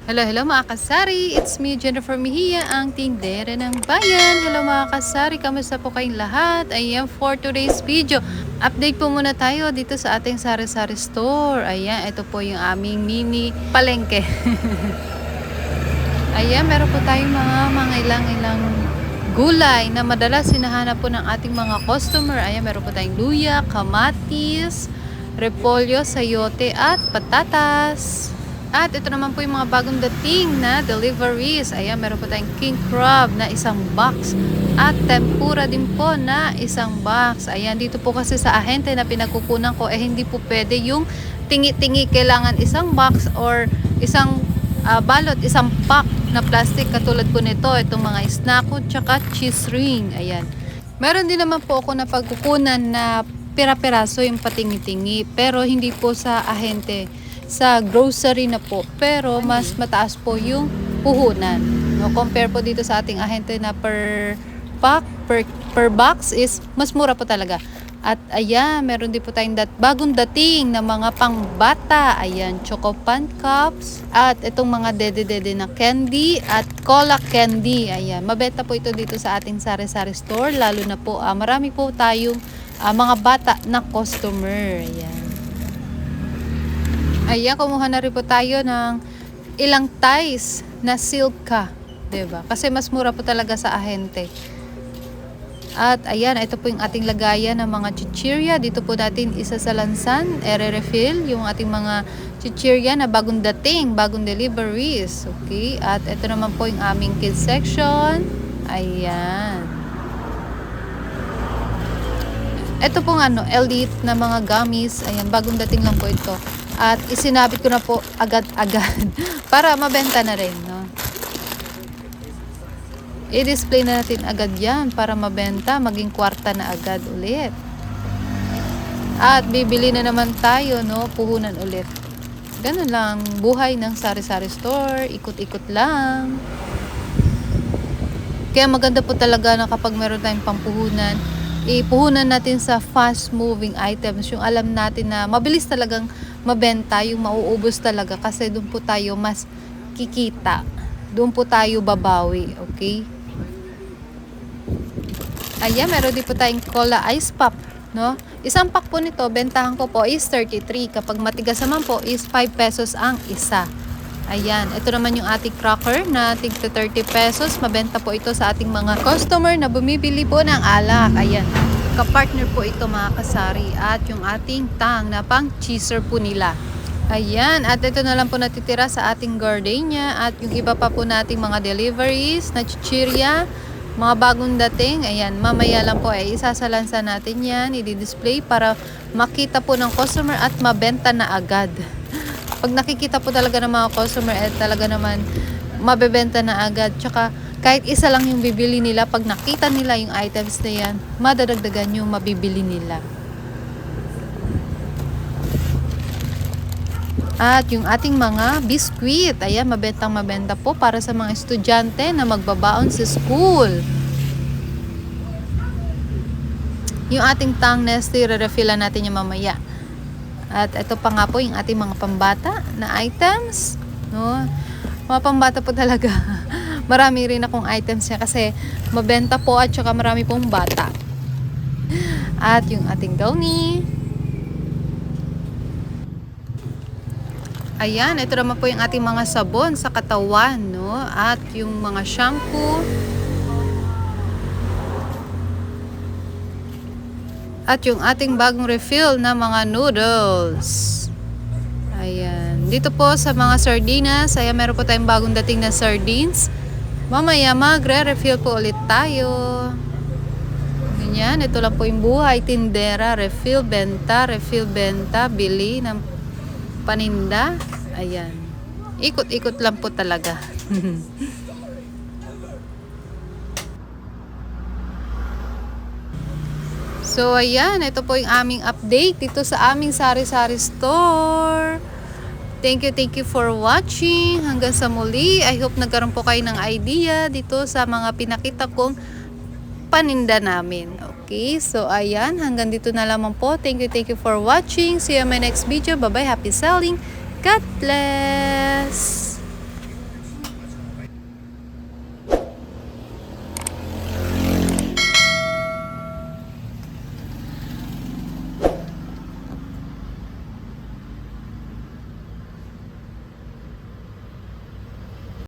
Hello, hello mga kasari! It's me, Jennifer Mejia, ang tindera ng bayan. Hello mga kasari, kamusta po kayong lahat? Ayan, for today's video, update po muna tayo dito sa ating sari-sari store. Ayan, ito po yung aming mini palengke. Ayan, meron po tayong mga ilang gulay na madalas hinahanap po ng ating mga customer. Ayan, meron po tayong luya, kamatis, repolyo, sayote at patatas. At ito naman po yung mga bagong dating na deliveries. Ayan, meron po tayong king crab na isang box. At tempura din po na isang box. Ayan, dito po kasi sa ahente na pinagkukunan ko, hindi po pwede yung tingi-tingi. Kailangan isang box or isang balot, isang pack na plastic katulad po nito. Itong mga snack food, tsaka cheese ring. Ayan. Meron din naman po ako na pagkukunan na pira-piraso yung patingi-tingi. Pero hindi po sa ahente, sa grocery na po, pero mas mataas po yung puhunan, no? Compare po dito sa ating ahente na per pack, per box is mas mura po talaga. At ayan, meron din po tayong bagong dating na mga pangbata. Ayan, Choco Pan Cups at itong mga dede-dede na candy at cola candy. Ayan, mabenta po ito dito sa ating sari-sari store, lalo na po marami po tayong mga bata na customer. Ayan. Ayan, kumuha na rin po tayo ng ilang ties na silka, 'di ba? Kasi mas mura po talaga sa ahente. At ayan, ito po yung ating lagayan ng mga chichirya. Dito po natin isa sa lansan, refill yung ating mga chichirya na bagong dating, bagong deliveries. Okay? At ito naman po yung aming kids section. Ayan. Ito pong elite na mga gummies. Ayan, bagong dating lang po ito. At isinabit ko na po agad-agad para mabenta na rin, no? I-display na natin agad yan para mabenta, maging kwarta na agad ulit. At bibili na naman tayo, no? Puhunan ulit. Ganun lang, buhay ng sari-sari store, ikot-ikot lang. Kaya maganda po talaga na kapag meron tayong pampuhunan, ipuhunan natin sa fast moving items, yung alam natin na mabilis talagang mabenta, yung mauubos talaga kasi doon po tayo mas kikita, doon po tayo babawi. Okay, ayan, meron din po tayong cola ice pop, no? Isang pack po nito, bentahan ko po is 33. Kapag matigas naman po is 5 pesos ang isa. Ayan, ito naman yung ating cracker na tigta 30 pesos. Mabenta po ito sa ating mga customer na bumibili po ng alak. Ayan, kapartner po ito mga kasari. At yung ating tang na pang cheeser po nila. Ayan, at ito na lang po natitira sa ating gardenia. At yung iba pa po nating mga deliveries na chichirya, mga bagong dating. Ayan, mamaya lang po isasalansa natin yan, i-display para makita po ng customer at mabenta na agad. Pag nakikita po talaga ng mga customer, talaga naman mabebenta na agad. Tsaka kahit isa lang yung bibili nila, pag nakita nila yung items na yan, madadagdagan yung mabibili nila. At yung ating mga biskuit, ayan, mabenta po para sa mga estudyante na magbabaon sa school. Yung ating tang Nestle, re-refillan natin yung mamaya. At ito pa nga po yung ating mga pambata na items, no? Mga pambata po talaga. Marami rin akong items niya kasi mabenta po at saka marami pong bata. At yung ating downy. Ayan, ito naman po yung ating mga sabon sa katawan, no? At yung mga shampoo. At yung ating bagong refill na mga noodles. Ayan. Dito po sa mga sardinas, ayan, meron po tayong bagong dating na sardines. Mamaya magre-refill po ulit tayo. Ganyan, ito lang po yung buhay. Tindera, refill, benta, bili ng paninda. Ayan. Ikot-ikot lang po talaga. So, ayan. Ito po yung aming update dito sa aming sari-sari store. Thank you for watching. Hanggang sa muli. I hope nagkaroon po kayo ng idea dito sa mga pinakita kong paninda namin. Okay? So, ayan. Hanggang dito na lamang po. Thank you for watching. See you in my next video. Bye-bye. Happy selling. God bless.